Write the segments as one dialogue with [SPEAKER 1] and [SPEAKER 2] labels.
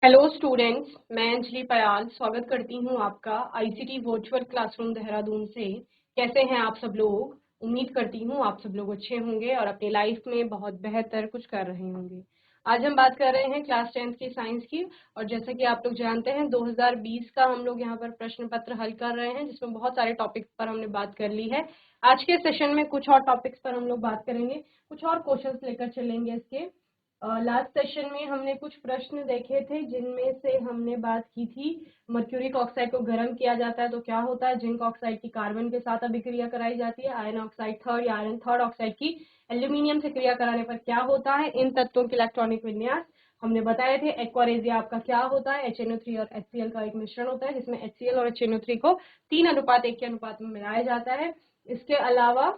[SPEAKER 1] Hello students, मैं अंजलि पयाल स्वागत करती हूं आपका आईसीटी वर्चुअल क्लासरूम देहरादून से। कैसे हैं आप सब लोग? उम्मीद करती हूं आप सब लोग अच्छे होंगे और अपनी लाइफ में बहुत बेहतर कुछ कर रहे होंगे। आज हम बात कर रहे हैं क्लास 10th की साइंस की। और जैसा कि आप लोग जानते हैं 2020 का हम लोग यहाँ पर प्रश्न पत्र हल कर रहे हैं, जिसमें बहुत सारे टॉपिक्स पर हमने बात कर ली है। आज के सेशन में कुछ और टॉपिक्स पर हम लोग बात करेंगे, कुछ और क्वेश्चंस लेकर चलेंगे इसके। लास्ट सेशन में हमने कुछ प्रश्न देखे थे, जिनमें से हमने बात की थी मर्क्यूरिक ऑक्साइड को गर्म किया जाता है तो क्या होता है, जिंक ऑक्साइड की कार्बन के साथ अभिक्रिया कराई जाती है, आयरन ऑक्साइड थर्ड या आयरन थर्ड ऑक्साइड की एल्यूमिनियम से क्रिया कराने पर क्या होता है, इन तत्वों के इलेक्ट्रॉनिक विन्यास हमने बताए थे। एक्वारेजिया आपका क्या होता है, HNO3 और HCl का एक मिश्रण होता है, जिसमें HCl और HNO3 को 3:1 के अनुपात में मिलाया जाता है। इसके अलावा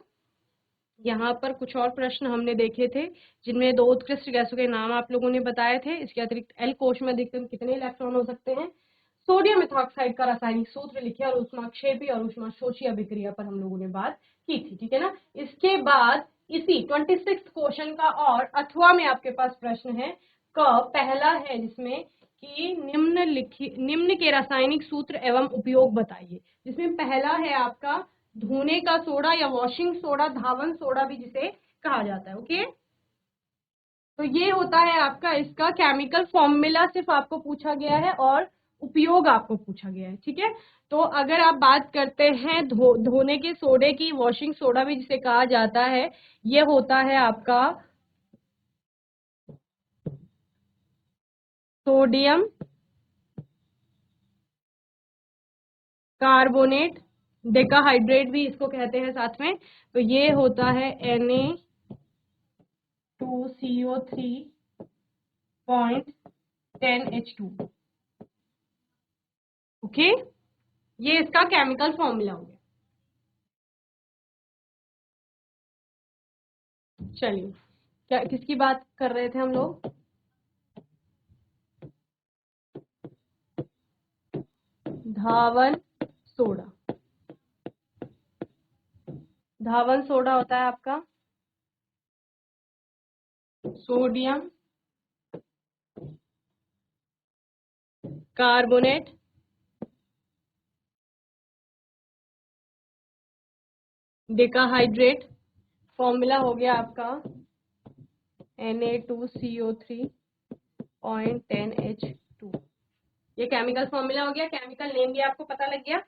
[SPEAKER 1] यहाँ पर कुछ और प्रश्न हमने देखे थे, जिनमें 2 उत्कृष्ट गैसों के नाम आप लोगों ने बताए थे। इसके अतिरिक्त एल कोश में अधिकतम कितने इलेक्ट्रॉन हो सकते हैं, सोडियम मेथॉक्साइड का रासायनिक सूत्र लिखे और ऊष्माक्षेपी और ऊष्माशोषी अभिक्रिया पर हम लोगों ने बात की थी। ठीक है ना। इसके बाद इसी 26 क्वेश्चन का और अथवा में आपके पास प्रश्न है क पहला है, जिसमें कि निम्न के रासायनिक सूत्र एवं उपयोग बताइए। जिसमें पहला है आपका धोने का सोडा या वॉशिंग सोडा, धावन सोडा भी जिसे कहा जाता है। ओके, तो ये होता है आपका इसका केमिकल फॉर्मूला सिर्फ आपको पूछा गया है और उपयोग आपको पूछा गया है। ठीक है, तो अगर आप बात करते हैं धोने के सोडे की, वॉशिंग सोडा भी जिसे कहा जाता है, ये होता है आपका सोडियम कार्बोनेट, डेकाहाइड्रेट भी इसको कहते हैं साथ में। तो ये होता है Na2CO3.10H2। ओके, ये इसका केमिकल फॉर्मूला हो गया। चलिए, क्या किसकी बात कर रहे थे हम लोग? धावन सोडा। धावन सोडा होता है आपका सोडियम कार्बोनेट डेकाहाइड्रेट। फॉर्मूला हो गया आपका Na2CO3.10H2। ये केमिकल फॉर्मूला हो गया, केमिकल नेम भी आपको पता लग गया।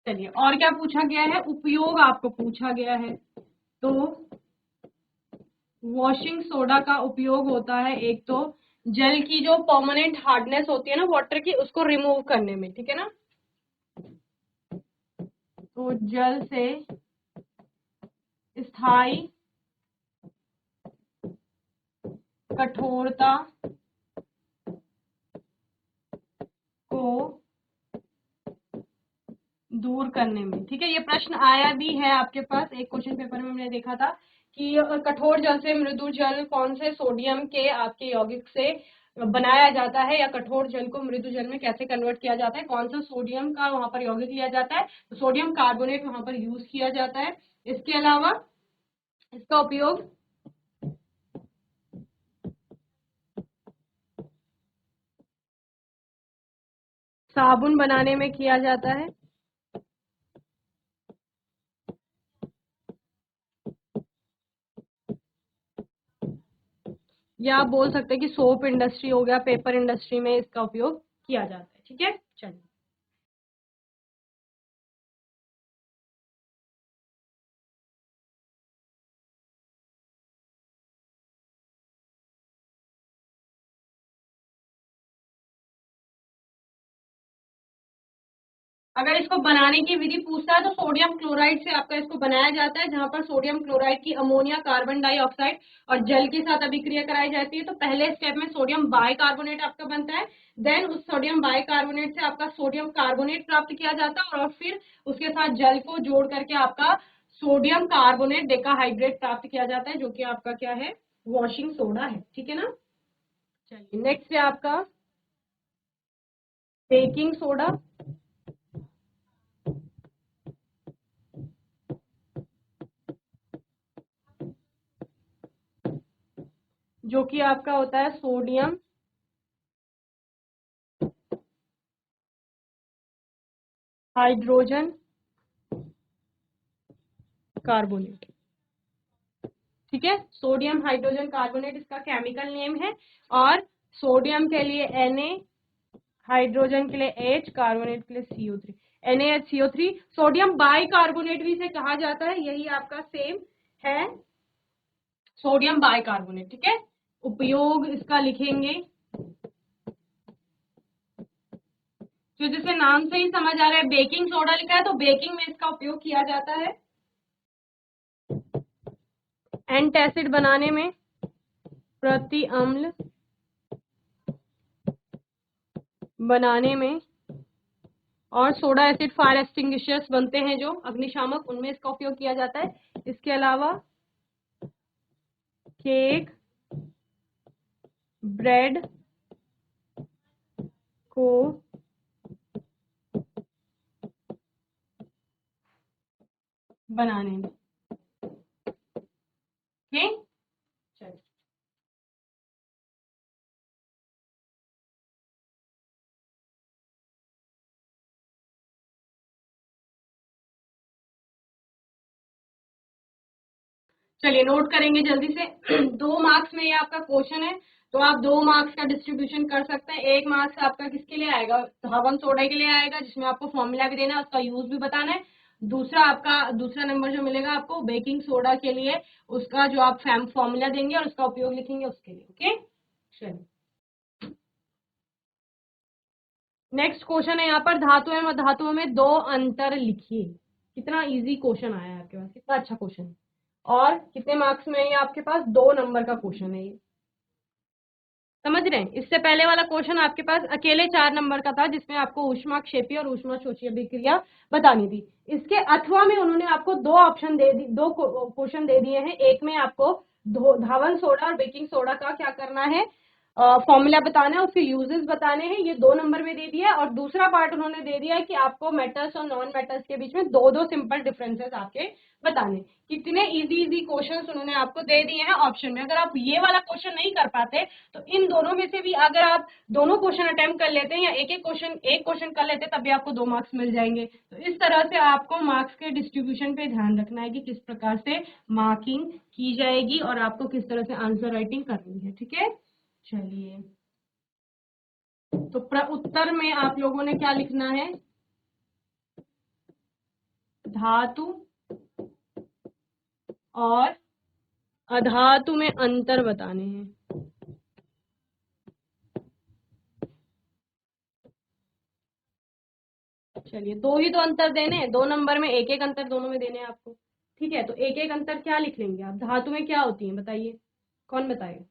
[SPEAKER 1] चलिए, और क्या पूछा गया है? उपयोग आपको पूछा गया है। तो वॉशिंग सोडा का उपयोग होता है एक तो जल की जो परमानेंट हार्डनेस होती है ना वाटर की, उसको रिमूव करने में। ठीक है ना। तो जल से स्थायी कठोरता को दूर करने में। ठीक है, ये प्रश्न आया भी है आपके पास, एक क्वेश्चन पेपर में मैंने देखा था कि कठोर जल से मृदु जल कौन से सोडियम के आपके यौगिक से बनाया जाता है, या कठोर जल को मृदु जल में कैसे कन्वर्ट किया जाता है, कौन सा सोडियम का वहां पर यौगिक लिया जाता है, तो सोडियम कार्बोनेट वहां पर यूज किया जाता है। इसके अलावा इसका उपयोग साबुन बनाने में किया जाता है, या आप बोल सकते हैं कि सोप इंडस्ट्री हो गया, पेपर इंडस्ट्री में इसका उपयोग किया जाता है। ठीक है, चलिए। अगर इसको बनाने की विधि पूछता है तो सोडियम क्लोराइड से आपका इसको बनाया जाता है, जहां पर सोडियम क्लोराइड की अमोनिया कार्बन डाइऑक्साइड और जल के साथ अभिक्रिया कराई जाती है। तो पहले स्टेप में सोडियम बाइकार्बोनेट आपका बनता है, देन उस सोडियम बाइकार्बोनेट से आपका सोडियम कार्बोनेट प्राप्त किया जाता है, और फिर उसके साथ जल को जोड़ करके आपका सोडियम कार्बोनेट डेकाहाइड्रेट प्राप्त किया जाता है, जो कि आपका क्या है, वॉशिंग सोडा है। ठीक है ना। चलिए, नेक्स्ट है आपका बेकिंग सोडा, जो कि आपका होता है सोडियम हाइड्रोजन कार्बोनेट। ठीक है, सोडियम हाइड्रोजन कार्बोनेट इसका केमिकल नेम है। और सोडियम के लिए Na, हाइड्रोजन के लिए H, कार्बोनेट के लिए CO3, NaHCO3। सोडियम बाइकार्बोनेट भी इसे कहा जाता है, यही आपका सेम है, सोडियम बाइकार्बोनेट। ठीक है, उपयोग इसका लिखेंगे, जो जैसे नाम से ही समझ आ रहा है बेकिंग सोडा लिखा है, तो बेकिंग में इसका उपयोग किया जाता है। एंटासिड बनाने में, प्रति अम्ल बनाने में, और सोडा एसिड फायर एक्सटिंग्विशर्स बनते हैं जो अग्निशामक, उनमें इसका उपयोग किया जाता है। इसके अलावा केक, ब्रेड को बनाने में। ठीक, चलिए चलिए नोट करेंगे जल्दी से। 2 मार्क्स में ये आपका क्वेश्चन है, तो आप 2 मार्क्स का डिस्ट्रीब्यूशन कर सकते हैं। 1 मार्क्स आपका किसके लिए आएगा, धावन सोडा के लिए आएगा, जिसमें आपको फॉर्मूला भी देना है, उसका यूज भी बताना है। दूसरा आपका दूसरा नंबर जो मिलेगा आपको बेकिंग सोडा के लिए, उसका जो आप फॉर्मूला देंगे और उसका उपयोग लिखेंगे उसके लिए। ओके, चलिए नेक्स्ट क्वेश्चन है यहाँ पर, धातु एवं अधातुओं में 2 अंतर लिखिए। कितना इजी क्वेश्चन आया है आपके पास, कितना अच्छा क्वेश्चन है। और कितने मार्क्स में है ये आपके पास, 2 नंबर का क्वेश्चन है ये, समझ रहे हैं। इससे पहले वाला क्वेश्चन आपके पास अकेले 4 नंबर का था, जिसमें आपको ऊष्माक्षेपी और ऊष्माशोषीय अभिक्रिया बतानी थी। इसके अथवा में उन्होंने आपको 2 ऑप्शन दे दी, 2 क्वेश्चन दे दिए हैं। एक में आपको धावन सोडा और बेकिंग सोडा का क्या करना है, फॉर्मूला बताना है, उसके यूजेस बताने हैं, ये 2 नंबर में दे दिया है। और दूसरा पार्ट उन्होंने दे दिया है कि आपको मेटल्स और नॉन मेटल्स के बीच में दो दो सिंपल डिफरेंसेस आपके बताने। कितने इजी इजी क्वेश्चंस उन्होंने आपको दे दिए हैं ऑप्शन में। अगर आप ये वाला क्वेश्चन नहीं कर पाते तो इन दोनों में से भी अगर आप दोनों क्वेश्चन अटेम्प्ट कर लेते हैं या एक क्वेश्चन कर लेते हैं, तभी आपको 2 मार्क्स मिल जाएंगे। तो इस तरह से आपको मार्क्स के डिस्ट्रीब्यूशन पे ध्यान रखना है कि किस प्रकार से मार्किंग की जाएगी और आपको किस तरह से आंसर राइटिंग करनी है। ठीक है, चलिए तो उत्तर में आप लोगों ने क्या लिखना है, धातु और अधातु में अंतर बताने हैं। चलिए 2 ही तो अंतर देने हैं, 2 नंबर में एक एक अंतर दोनों में देने हैं आपको। ठीक है, तो एक एक अंतर क्या लिख लेंगे आप, धातु में क्या होती है बताइए, कौन बताएगा।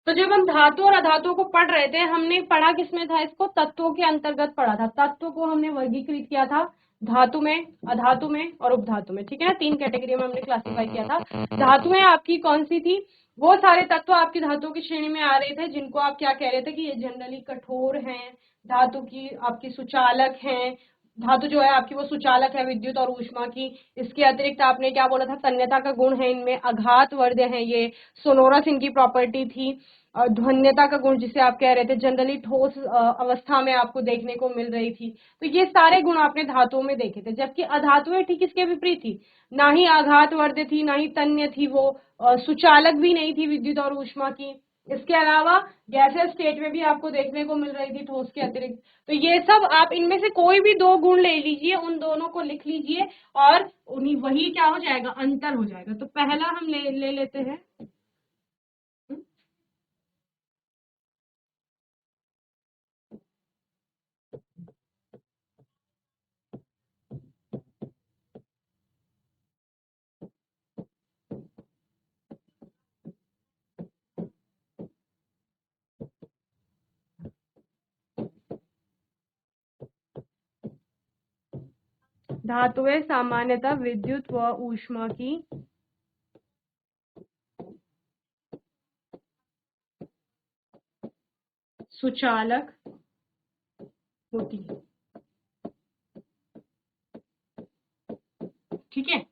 [SPEAKER 1] तो जब हम धातु और अधातु को पढ़ रहे थे, हमने पढ़ा किसमें था, इसको तत्वों के अंतर्गत पढ़ा था। तत्व को हमने वर्गीकृत किया था धातु में, अधातु में और उपधातु में। ठीक है ना, 3 कैटेगरी में हमने क्लासिफाई किया था। धातुएं आपकी कौन सी थी, वो सारे तत्व आपकी धातु की श्रेणी में आ रहे थे, जिनको आप क्या कह रहे थे कि ये जनरली कठोर हैं, धातु की आपकी सुचालक हैं। धातु जो है आपकी वो सुचालक है विद्युत और ऊष्मा की। इसके अतिरिक्त आपने क्या बोला था, तन्यता का गुण है इनमें, आघात वर्ध्य है ये, सोनोरस इनकी प्रॉपर्टी थी। ध्वन्यता का गुण जिसे आप कह रहे थे, जनरली ठोस अवस्था में आपको देखने को मिल रही थी। तो ये सारे गुण आपने धातुओं में देखे थे। जबकि अधातुएं ठीक इसके विपरीत थी, ना ही आघात वर्ध्य थी, ना ही तन्य थी वो, सुचालक भी नहीं थी विद्युत और ऊष्मा की। इसके अलावा गैसेस स्टेट में भी आपको देखने को मिल रही थी ठोस के अतिरिक्त। तो ये सब आप इनमें से कोई भी 2 गुण ले लीजिए, उन दोनों को लिख लीजिए और उन्हीं वही क्या हो जाएगा, अंतर हो जाएगा। तो पहला हम ले लेते हैं, धातुएं सामान्यतः विद्युत व ऊष्मा की सुचालक होती है। ठीक है,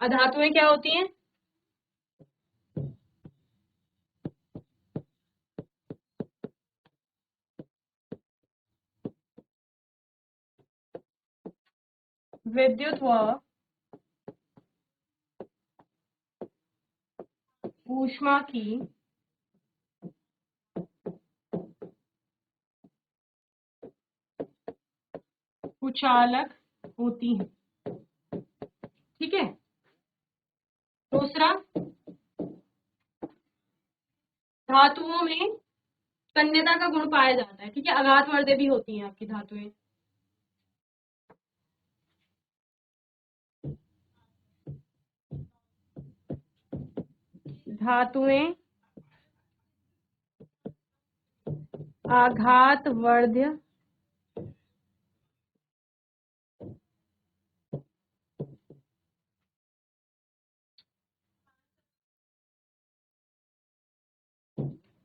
[SPEAKER 1] अधातुएं क्या होती हैं, विद्युत व ऊष्मा की कुचालक होती है। ठीक है। दूसरा, धातुओं में तन्यता का गुण पाया जाता है। ठीक है, आघातवर्धे भी होती हैं आपकी धातुएं। धातुएं आघातवर्ध्य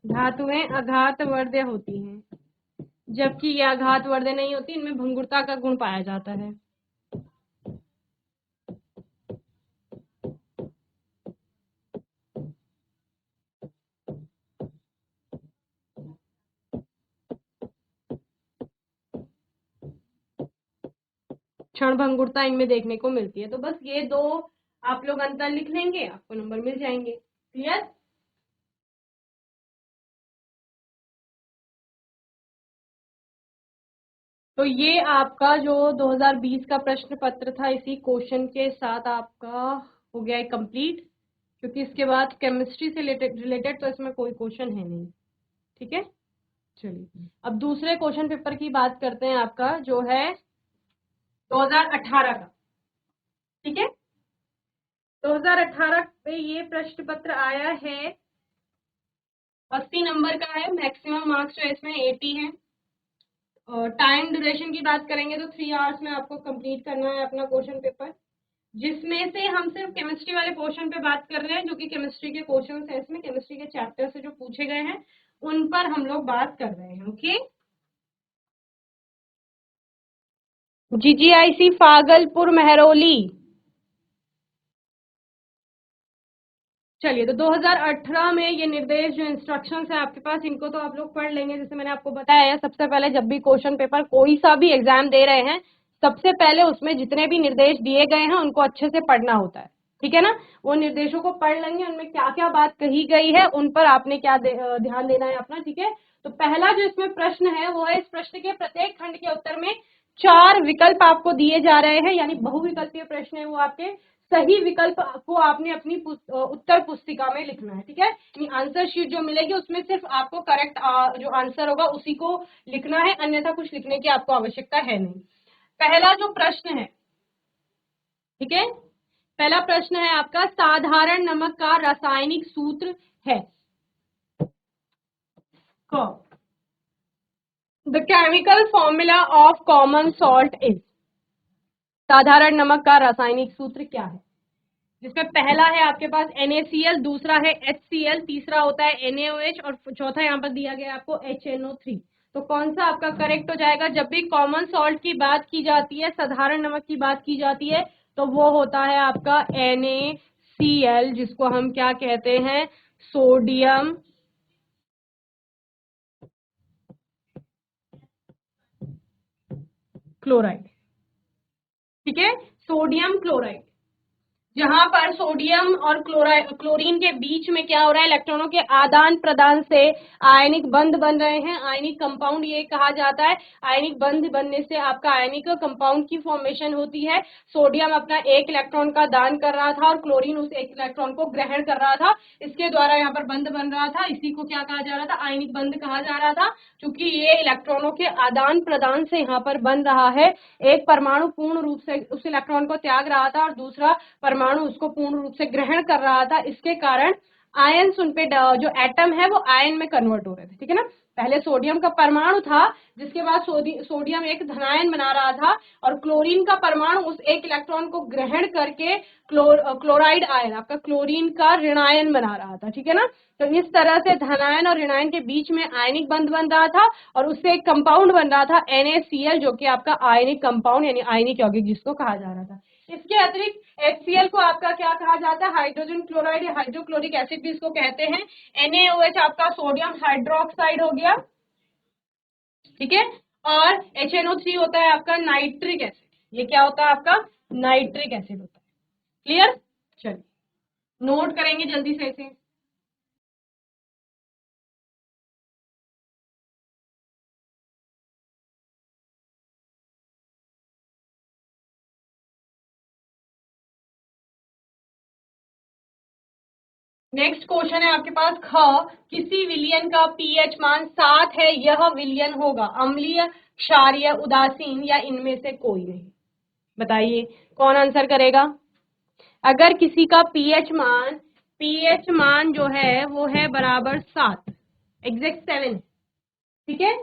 [SPEAKER 1] आघातवर्ध्य होती हैं, जबकि ये आघातवर्ध्य नहीं होती, इनमें भंगुरता का गुण पाया जाता है। क्षण भंगुरता इनमें देखने को मिलती है। तो बस ये दो आप लोग अंतर लिख लेंगे, आपको नंबर मिल जाएंगे। क्लियर? तो ये आपका जो 2020 का प्रश्न पत्र था, इसी क्वेश्चन के साथ आपका हो गया है कंप्लीट, क्योंकि इसके बाद केमिस्ट्री से रिलेटेड तो इसमें कोई क्वेश्चन है नहीं। ठीक है, चलिए अब दूसरे क्वेश्चन पेपर की बात करते हैं, आपका जो है 2018 का। ठीक है, 2018 पे ये प्रश्न पत्र आया है, 80 नंबर का है, मैक्सिमम मार्क्स जो इसमें 80 है। और टाइम ड्यूरेशन की बात करेंगे तो 3 आवर्स में आपको कंप्लीट करना है अपना क्वेश्चन पेपर, जिसमें से हम सिर्फ केमिस्ट्री वाले पोर्शन पे बात कर रहे हैं, जो कि केमिस्ट्री के क्वेश्चन है, इसमें केमिस्ट्री के चैप्टर से जो पूछे गए हैं उन पर हम लोग बात कर रहे हैं। Okay, GGIC Phagalpur Mehrauli. चलिए, तो 2018 में ये निर्देश जो इंस्ट्रक्शंस है आपके पास, इनको तो आप लोग पढ़ लेंगे। जैसे मैंने आपको बताया है, सबसे पहले जब भी क्वेश्चन पेपर कोई सा भी एग्जाम दे रहे हैं, सबसे पहले उसमें जितने भी निर्देश दिए गए हैं उनको अच्छे से पढ़ना होता है। ठीक है ना, वो निर्देशों को पढ़ लेंगे, उनमें क्या क्या बात कही गई है उन पर आपने क्या ध्यान देना है अपना। ठीक है, तो पहला जो इसमें प्रश्न है वो है, इस प्रश्न के प्रत्येक खंड के उत्तर में 4 विकल्प आपको दिए जा रहे हैं, यानी बहुविकल्पीय प्रश्न है वो आपके। सही विकल्प को आपने अपनी उत्तर पुस्तिका में लिखना है। ठीक है, आंसर शीट जो मिलेगी उसमें सिर्फ आपको करेक्ट जो आंसर होगा उसी को लिखना है, अन्यथा कुछ लिखने की आपको आवश्यकता है नहीं। पहला जो प्रश्न है, ठीक है, पहला प्रश्न है आपका, साधारण नमक का रासायनिक सूत्र है। The chemical formula of common salt is. साधारण नमक का रासायनिक सूत्र क्या है? जिसमें पहला है आपके पास NaCl, दूसरा है HCl, तीसरा होता है NaOH और चौथा यहाँ पर दिया गया आपको HNO3। तो कौन सा आपका करेक्ट हो जाएगा? जब भी कॉमन सॉल्ट की बात की जाती है, साधारण नमक की बात की जाती है, तो वो होता है आपका NaCl, जिसको हम क्या कहते हैं? Sodium chloride. ठीक है, सोडियम क्लोराइड, जहां पर सोडियम और क्लोरीन के बीच में क्या हो रहा है? इलेक्ट्रॉनों के आदान प्रदान से आयनिक बंध बन रहे हैं, आयनिक कंपाउंड ये कहा जाता है। आयनिक बंध बनने से आपका आयनिक कंपाउंड की फॉर्मेशन होती है। सोडियम अपना 1 इलेक्ट्रॉन का दान कर रहा था और क्लोरीन उस 1 इलेक्ट्रॉन को ग्रहण कर रहा था, इसके द्वारा यहाँ पर बंध बन रहा था। इसी को क्या कहा जा रहा था? आयनिक बंध कहा जा रहा था, क्योंकि ये इलेक्ट्रॉनों के आदान प्रदान से यहाँ पर बन रहा है। एक परमाणु पूर्ण रूप से उस इलेक्ट्रॉन को त्याग रहा था और दूसरा परमाणु उसको पूर्ण रूप से ग्रहण कर रहा था। इसके कारण आयन्स उन पे, जो एटम है वो आयन में कन्वर्ट हो रहे थे। ठीक है ना, पहले सोडियम का परमाणु था, जिसके बाद सोडियम एक धनायन बना रहा था और क्लोरीन का परमाणु उस 1 इलेक्ट्रॉन को ग्रहण करके क्लोराइड आयन, आपका क्लोरीन का ऋणायन बना रहा था। ठीक है ना, तो इस तरह से धनायन और ऋणायन के बीच में आयनिक बंध बन रहा था और उससे एक कंपाउंड बन रहा था NaCl, जो कि आपका आयनिक कंपाउंड यानी आयनिक यौगिक जिसको कहा जा रहा था। इसके अतिरिक्त HCl को आपका क्या कहा जाता है? हाइड्रोजन क्लोराइड या हाइड्रोक्लोरिक एसिड भी इसको कहते हैं। NaOH आपका सोडियम हाइड्रोक्साइड हो गया। ठीक है, और HNO3 होता है आपका नाइट्रिक एसिड। ये क्या होता है आपका? नाइट्रिक एसिड होता है। क्लियर? चलिए नोट करेंगे जल्दी से इसे। नेक्स्ट क्वेश्चन है आपके पास ख, किसी विलयन का पीएच मान 7 है, यह विलयन होगा अम्लीय, क्षारीय, उदासीन या इनमें से कोई नहीं। बताइए कौन आंसर करेगा। अगर किसी का पीएच मान जो है वो है बराबर 7, एग्जैक्ट 7, ठीक है,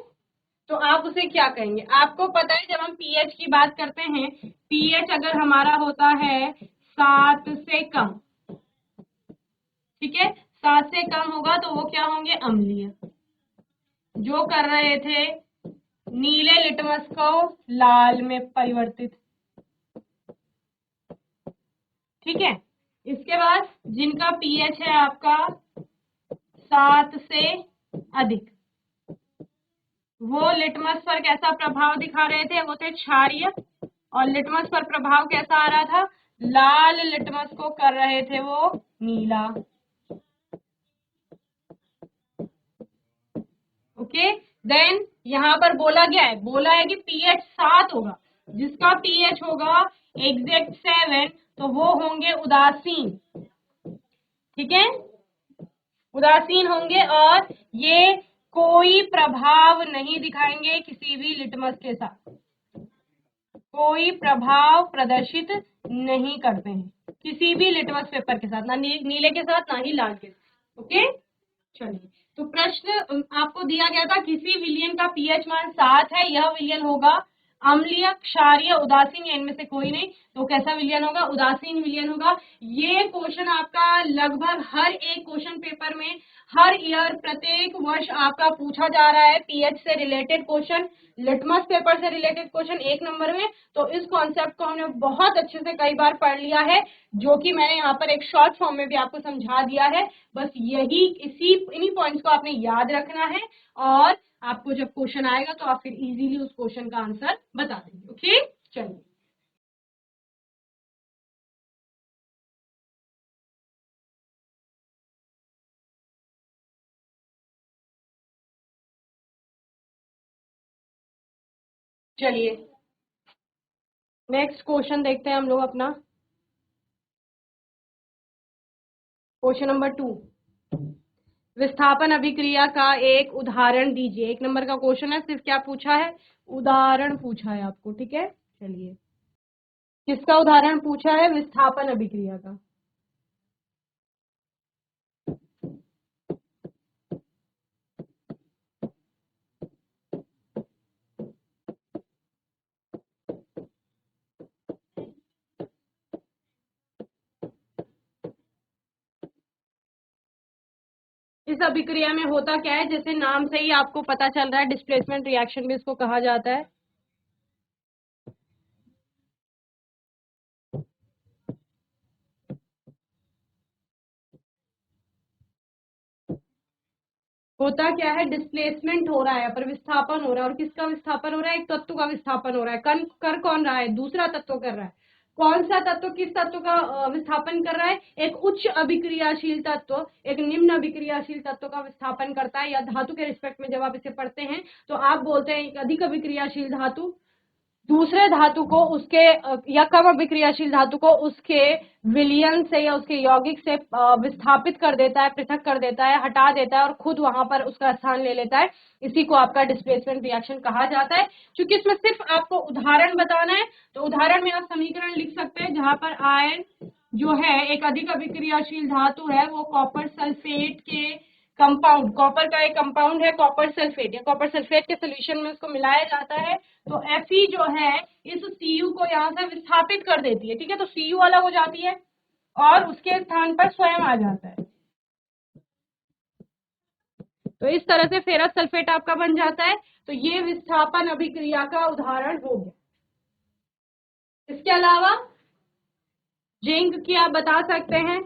[SPEAKER 1] तो आप उसे क्या कहेंगे। आपको पता है जब हम पीएच की बात करते हैं, पीएच अगर हमारा होता है 7 से कम, ठीक है, 7 से कम होगा तो वो क्या होंगे, अम्लीय। जो कर रहे थे नीले लिटमस को लाल में परिवर्तित, ठीक है। इसके बाद जिनका पीएच है आपका 7 से अधिक, वो लिटमस पर कैसा प्रभाव दिखा रहे थे, वो थे क्षारीय, और लिटमस पर प्रभाव कैसा आ रहा था, लाल लिटमस को कर रहे थे वो नीला। ओके, देन यहां पर बोला है कि पीएच 7 होगा, जिसका पीएच होगा एग्जैक्ट 7 तो वो होंगे उदासीन, ठीक है, उदासीन होंगे और ये कोई प्रभाव नहीं दिखाएंगे किसी भी लिटमस के साथ, कोई प्रभाव प्रदर्शित नहीं करते हैं किसी भी लिटमस पेपर के साथ, ना नीले के साथ ना ही लाल के साथ। ओके, चलिए तो प्रश्न आपको दिया गया था किसी विलयन का पीएच मान 7 है, यह विलयन होगा अम्लीय, क्षारीय, उदासीन या इनमें से कोई नहीं। तो कैसा विलयन होगा, उदासीन विलयन होगा। ये क्वेश्चन आपका लगभग हर एक क्वेश्चन पेपर में हर ईयर प्रत्येक वर्ष आपका पूछा जा रहा है, पीएच से रिलेटेड क्वेश्चन, लिटमस पेपर से रिलेटेड क्वेश्चन 1 नंबर में। तो इस कॉन्सेप्ट को हमने बहुत अच्छे से कई बार पढ़ लिया है, जो कि मैंने यहाँ पर एक शॉर्ट फॉर्म में भी आपको समझा दिया है। बस यही इन्हीं पॉइंट्स को आपने याद रखना है, और आपको जब क्वेश्चन आएगा तो आप फिर इजीली उस क्वेश्चन का आंसर बता देंगे। ओके, चलिए चलिए नेक्स्ट क्वेश्चन देखते हैं हम लोग अपना। क्वेश्चन नंबर 2, विस्थापन अभिक्रिया का एक उदाहरण दीजिए। 1 नंबर का क्वेश्चन है, सिर्फ क्या पूछा है, उदाहरण पूछा है आपको, ठीक है। चलिए किसका उदाहरण पूछा है, विस्थापन अभिक्रिया का। इस अभिक्रिया में होता क्या है, जैसे नाम से ही आपको पता चल रहा है, डिस्प्लेसमेंट रिएक्शन भी इसको कहा जाता है। होता क्या है, डिस्प्लेसमेंट हो रहा है, पर विस्थापन हो रहा है। और किसका विस्थापन हो रहा है, एक तत्व का विस्थापन हो रहा है। कर कौन रहा है, दूसरा तत्व कर रहा है। कौन सा तत्व किस तत्व का विस्थापन कर रहा है, एक उच्च अभिक्रियाशील तत्व एक निम्न अभिक्रियाशील तत्व का विस्थापन करता है। या धातु के रिस्पेक्ट में जब आप इसे पढ़ते हैं तो आप बोलते हैं एक अधिक अभिक्रियाशील धातु दूसरे धातु को उसके या कम अभिक्रियाशील धातु को उसके विलयन से या उसके यौगिक से विस्थापित कर देता है, पृथक कर देता है, हटा देता है और खुद वहां पर उसका स्थान ले लेता है। इसी को आपका डिस्प्लेसमेंट रिएक्शन कहा जाता है। क्योंकि इसमें सिर्फ आपको उदाहरण बताना है, तो उदाहरण में आप समीकरण लिख सकते हैं, जहां पर आयन जो है एक अधिक अभिक्रियाशील धातु है, वो कॉपर सल्फेट के कंपाउंड, कॉपर का एक कंपाउंड है कॉपर सल्फेट, या कॉपर सल्फेट के सोल्यूशन में उसको मिलाया जाता है, तो Fe जो है इस Cu को यहाँ से विस्थापित कर देती है, ठीक है। तो Cu अलग हो जाती है और उसके स्थान पर स्वयं आ जाता है। तो इस तरह से फेरस सल्फेट आपका बन जाता है। तो ये विस्थापन अभिक्रिया का उदाहरण हो गया। इसके अलावा जिंक की आप बता सकते हैं,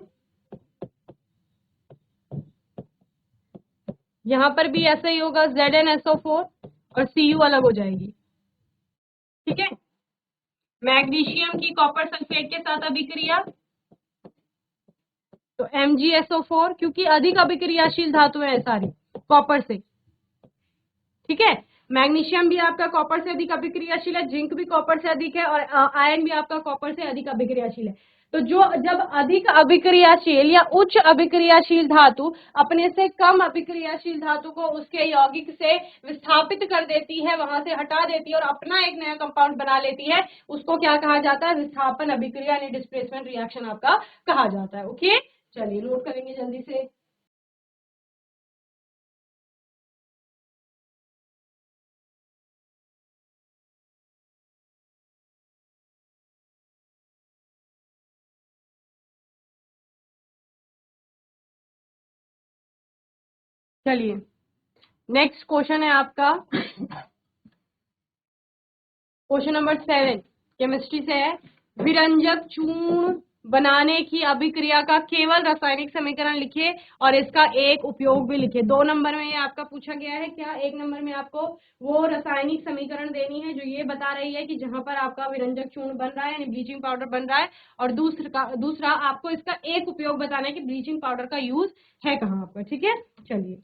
[SPEAKER 1] यहां पर भी ऐसा ही होगा, ZnSO4 और Cu अलग हो जाएगी, ठीक है। मैग्नीशियम की कॉपर सल्फेट के साथ अभिक्रिया, तो MgSO4, क्योंकि अधिक अभिक्रियाशील धातु है सारी कॉपर से, ठीक है। मैग्नीशियम भी आपका कॉपर से अधिक अभिक्रियाशील है, जिंक भी कॉपर से अधिक है, और आयरन भी आपका कॉपर से अधिक अभिक्रियाशील है। तो जो जब अधिक अभिक्रियाशील या उच्च अभिक्रियाशील धातु अपने से कम अभिक्रियाशील धातु को उसके यौगिक से विस्थापित कर देती है, वहां से हटा देती है और अपना एक नया कंपाउंड बना लेती है, उसको क्या कहा जाता है? विस्थापन अभिक्रिया यानी डिस्प्लेसमेंट रिएक्शन आपका कहा जाता है। ओके, चलिए नोट करेंगे जल्दी से। चलिए नेक्स्ट क्वेश्चन है आपका, क्वेश्चन नंबर 7 केमिस्ट्री से है। विरंजक चूर्ण बनाने की अभिक्रिया का केवल रासायनिक समीकरण लिखिए और इसका एक उपयोग भी लिखिए। 2 नंबर में ये आपका पूछा गया है क्या? 1 नंबर में आपको वो रासायनिक समीकरण देनी है जो ये बता रही है कि जहां पर आपका विरंजक चूर्ण बन रहा है यानी ब्लीचिंग पाउडर बन रहा है, और दूसरा आपको इसका एक उपयोग बताना है कि ब्लीचिंग पाउडर का यूज है कहाँ पर, ठीक है। चलिए,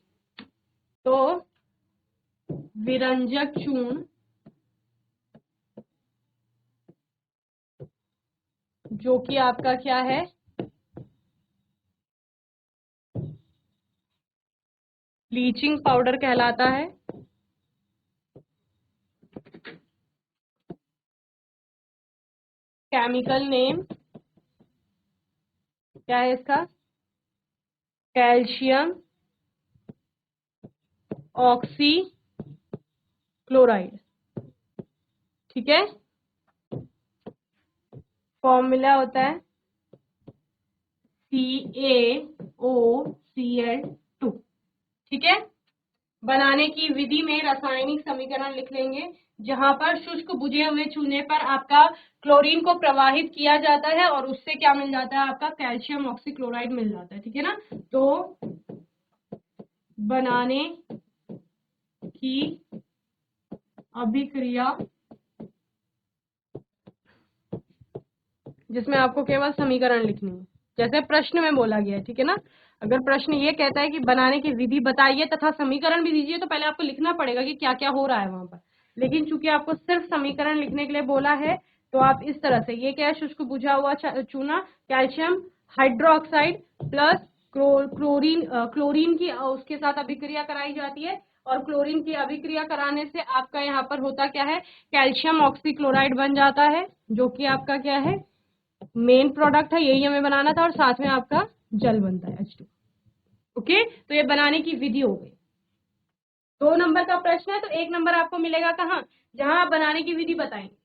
[SPEAKER 1] तो विरंजक चूर्ण जो कि आपका क्या है? ब्लीचिंग पाउडर कहलाता है। केमिकल नेम क्या है इसका? कैल्शियम ऑक्सी क्लोराइड, ठीक है। फॉर्मूला होता है CaOCl2, ठीक है। बनाने की विधि में रासायनिक समीकरण लिख लेंगे, जहां पर शुष्क बुझे हुए चूने पर आपका क्लोरीन को प्रवाहित किया जाता है और उससे क्या मिल जाता है? आपका कैल्शियम ऑक्सीक्लोराइड मिल जाता है, ठीक है ना। तो बनाने की अभिक्रिया जिसमें आपको केवल समीकरण लिखनी है, जैसे प्रश्न में बोला गया है, ठीक है ना। अगर प्रश्न ये कहता है कि बनाने की विधि बताइए तथा समीकरण भी दीजिए, तो पहले आपको लिखना पड़ेगा कि क्या क्या हो रहा है वहां पर। लेकिन चूंकि आपको सिर्फ समीकरण लिखने के लिए बोला है, तो आप इस तरह से, ये क्या है? शुष्क बुझा हुआ चूना, कैल्शियम हाइड्रोक्साइड प्लस क्लोरीन की उसके साथ अभिक्रिया कराई जाती है, और क्लोरीन की अभिक्रिया कराने से आपका यहाँ पर होता क्या है? कैल्शियम ऑक्सीक्लोराइड बन जाता है, जो कि आपका क्या है? मेन प्रोडक्ट है, यही हमें बनाना था, और साथ में आपका जल बनता है H2। ओके, तो ये बनाने की विधि हो गई। 2 नंबर का प्रश्न है, तो 1 नंबर आपको मिलेगा कहाँ? जहां आप बनाने की विधि बताएंगे।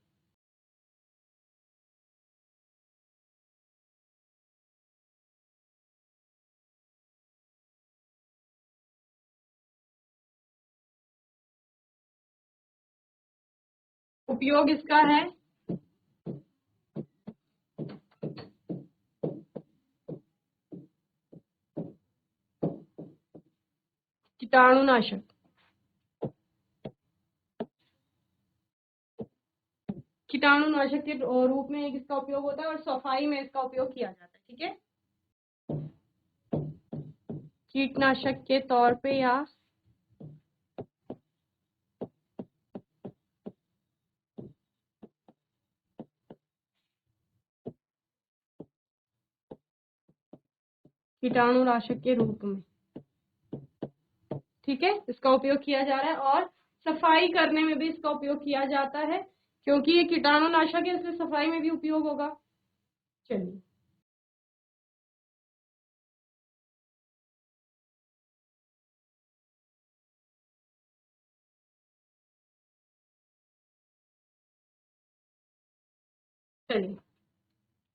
[SPEAKER 1] उपयोग इसका है कीटाणुनाशक। कीटाणुनाशक के रूप में इसका उपयोग होता है और सफाई में इसका उपयोग किया जाता है, ठीक है। कीटनाशक के तौर पे या कीटाणुनाशक के रूप में, ठीक है, इसका उपयोग किया जा रहा है। और सफाई करने में भी इसका उपयोग किया जाता है, क्योंकि ये कीटाणुनाशक है, इसलिए सफाई में भी उपयोग होगा। चलिए, चलिए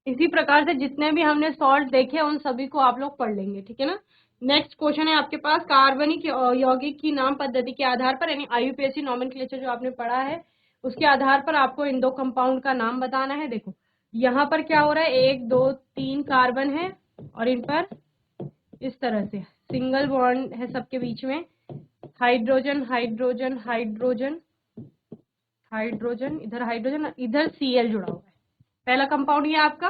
[SPEAKER 1] इसी प्रकार से जितने भी हमने सॉल्ट देखे उन सभी को आप लोग पढ़ लेंगे, ठीक है ना। नेक्स्ट क्वेश्चन है आपके पास, कार्बनिक यौगिक की नाम पद्धति के आधार पर, यानी IUPAC नॉमेनक्लेचर जो आपने पढ़ा है उसके आधार पर आपको इन 2 कंपाउंड का नाम बताना है। देखो यहाँ पर क्या हो रहा है, 1 2 3 कार्बन है और इन पर इस तरह से सिंगल बॉन्ड है सबके बीच में, हाइड्रोजन हाइड्रोजन हाइड्रोजन हाइड्रोजन, इधर Cl जुड़ा हुआ है। पहला कंपाउंड ये आपका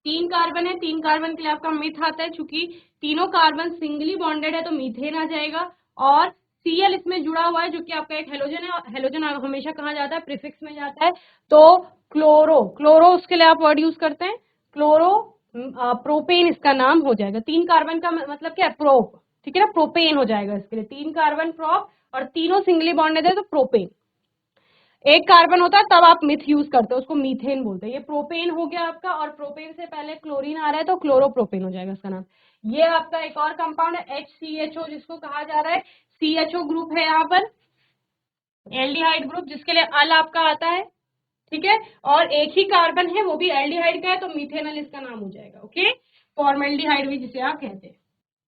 [SPEAKER 1] 3 कार्बन है, 3 कार्बन के लिए आपका मिथ आता है, चूंकि तीनों कार्बन सिंगली बॉन्डेड है तो मीथेन आ जाएगा। और Cl इसमें जुड़ा हुआ है जो कि आपका एक हेलोजन है, हेलोजन हमेशा कहाँ जाता है, प्रीफिक्स में जाता है। तो क्लोरो उसके लिए आप वर्ड यूज करते हैं, क्लोरो प्रोपेन इसका नाम हो जाएगा। 3 कार्बन का मतलब क्या है, प्रोप, ठीक है ना, प्रोपेन हो जाएगा इसके लिए। 3 कार्बन प्रोप और तीनों सिंगली बॉन्डेड है तो प्रोपेन। एक कार्बन होता है तब आप मिथ यूज करते हो, उसको मीथेन बोलते हैं। ये प्रोपेन हो गया आपका, और प्रोपेन से पहले क्लोरीन आ रहा है तो क्लोरोप्रोपेन हो जाएगा इसका नाम। ये आपका एक और कंपाउंड है HCHO, जिसको कहा जा रहा है CHO ग्रुप है यहाँ पर, एल्डिहाइड ग्रुप, जिसके लिए अल आपका आता है, ठीक है। और एक ही कार्बन है, वो भी एल्डिहाइड का है, तो मीथेनल इसका नाम हो जाएगा। ओके, फॉर्मेल्डिहाइड भी जिसे आप कहते हैं।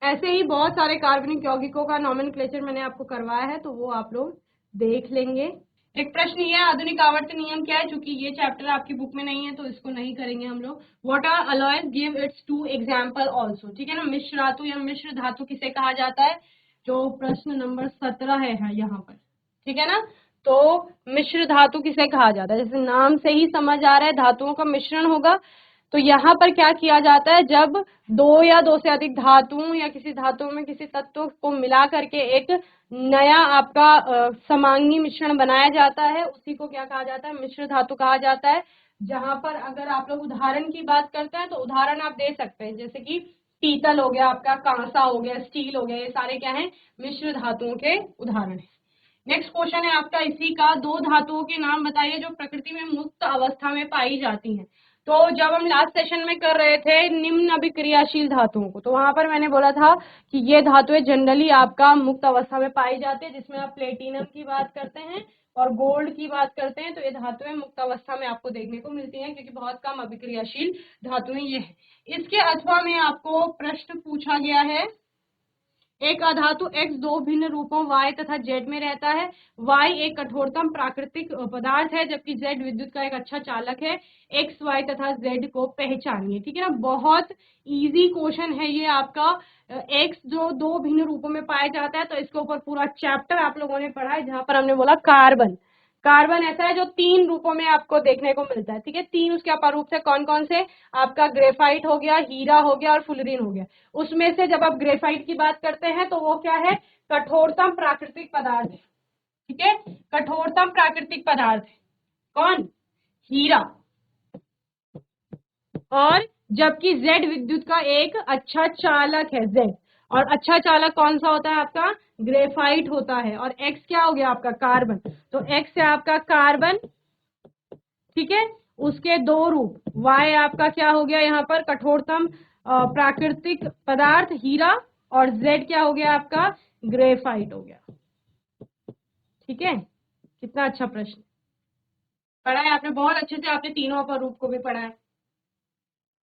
[SPEAKER 1] ऐसे ही बहुत सारे कार्बनिक यौगिकों का नॉमेनक्लेचर मैंने आपको करवाया है, तो वो आप लोग देख लेंगे। एक प्रश्न ये है, आधुनिक आवर्त नियम क्या है, चूंकि ये चैप्टर आपकी बुक में नहीं है तो इसको नहीं करेंगे हम लोग। What are alloys, give its 2 example also, ठीक है ना। मिश्र धातु या मिश्र धातु किसे कहा जाता है, जो प्रश्न नंबर 17 है यहाँ पर, ठीक है ना। तो मिश्र धातु किसे कहा जाता है, जैसे नाम से ही समझ आ रहा है धातुओं का मिश्रण होगा। तो यहाँ पर क्या किया जाता है, जब 2 या 2 से अधिक धातुओं या किसी धातु में किसी तत्व को मिला करके एक नया आपका समांगी मिश्रण बनाया जाता है, उसी को क्या कहा जाता है, मिश्र धातु कहा जाता है। जहां पर अगर आप लोग उदाहरण की बात करते हैं तो उदाहरण आप दे सकते हैं, जैसे कि पीतल हो गया आपका, कांसा हो गया, स्टील हो गया, ये सारे क्या हैं, मिश्र धातुओं के उदाहरण है। नेक्स्ट क्वेश्चन है आपका इसी का, 2 धातुओं के नाम बताइए जो प्रकृति में मुक्त अवस्था में पाई जाती हैं। तो जब हम लास्ट सेशन में कर रहे थे निम्न अभिक्रियाशील धातुओं को, तो वहां पर मैंने बोला था कि ये धातुएं जनरली आपका मुक्त अवस्था में पाई जाती है, जिसमें आप प्लेटिनम की बात करते हैं और गोल्ड की बात करते हैं, तो ये धातुएं मुक्त अवस्था में आपको देखने को मिलती हैं, क्योंकि बहुत कम अभिक्रियाशील धातुएं ये है। इसके अथवा में आपको प्रश्न पूछा गया है, एक अधातु X 2 भिन्न रूपों Y तथा Z में रहता है। Y एक कठोरतम प्राकृतिक पदार्थ है, जबकि Z विद्युत का एक अच्छा चालक है। X, Y तथा Z को पहचानिए, ठीक है ना। बहुत इजी क्वेश्चन है ये आपका। X जो 2 भिन्न रूपों में पाया जाता है, तो इसके ऊपर पूरा चैप्टर आप लोगों ने पढ़ा है, जहां पर हमने बोला कार्बन। कार्बन ऐसा है जो 3 रूपों में आपको देखने को मिलता है, ठीक है। 3 उसके अपारूप से कौन कौन से, आपका ग्रेफाइट हो गया, हीरा हो गया और फुलरीन हो गया। उसमें से जब आप ग्रेफाइट की बात करते हैं तो वो क्या है, कठोरतम प्राकृतिक पदार्थ है, ठीक है, कठोरतम प्राकृतिक पदार्थ है कौन, हीरा। और जबकि जेड विद्युत का एक अच्छा चालक है, जेड। और अच्छा चालक कौन सा होता है आपका, ग्रेफाइट होता है। और एक्स क्या हो गया आपका, कार्बन। तो एक्स है आपका कार्बन, ठीक है। उसके 2 रूप, वाई आपका क्या हो गया यहाँ पर, कठोरतम प्राकृतिक पदार्थ हीरा, और जेड क्या हो गया आपका, ग्रेफाइट हो गया, ठीक है। कितना अच्छा प्रश्न पढ़ा है आपने, बहुत अच्छे से आपने तीनों पर रूप को भी पढ़ा है।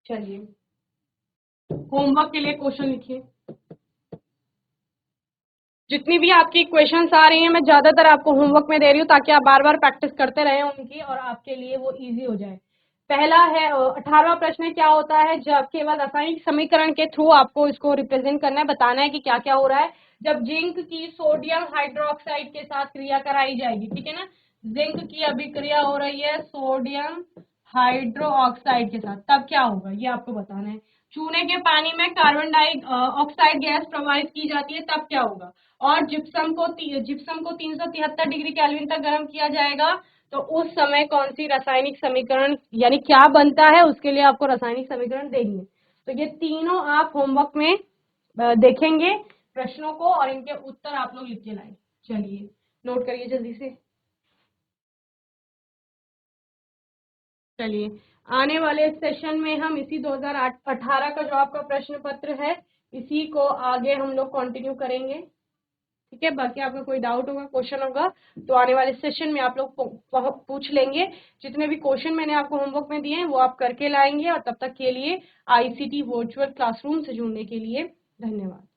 [SPEAKER 1] चलिए होमवर्क के लिए क्वेश्चन लिखिए। जितनी भी आपकी क्वेश्चंस आ रही हैं मैं ज्यादातर आपको होमवर्क में दे रही हूँ, ताकि आप बार बार प्रैक्टिस करते रहें उनकी, और आपके लिए वो इजी हो जाए। पहला है 18वां प्रश्न है, क्या होता है जब केवल रासायनिक समीकरण के थ्रू आपको इसको रिप्रेजेंट करना है, बताना है कि क्या क्या हो रहा है जब जिंक की सोडियम हाइड्रोक्साइड के साथ क्रिया कराई जाएगी, ठीक है ना। जिंक की अभिक्रिया हो रही है सोडियम हाइड्रोक्साइड के साथ, तब क्या होगा ये आपको बताना है। चूने के पानी में कार्बन डाइऑक्साइड गैस प्रवाहित की जाती है, तब क्या होगा। और जिप्सम को 373 डिग्री केल्विन तक गर्म किया जाएगा, तो उस समय कौन सी रासायनिक समीकरण, यानी क्या बनता है, उसके लिए आपको रासायनिक समीकरण देनी है। तो ये तीनों आप होमवर्क में देखेंगे प्रश्नों को, और इनके उत्तर आप लोग लिख के लाए। चलिए नोट करिए जल्दी से। चलिए आने वाले सेशन में हम इसी 2018 का जो आपका प्रश्न पत्र है, इसी को आगे हम लोग कंटिन्यू करेंगे, ठीक है। बाकी आपका कोई डाउट होगा, क्वेश्चन होगा, तो आने वाले सेशन में आप लोग पूछ लेंगे। जितने भी क्वेश्चन मैंने आपको होमवर्क में दिए हैं वो आप करके लाएंगे, और तब तक के लिए ICT वर्चुअल क्लासरूम से जुड़ने के लिए धन्यवाद।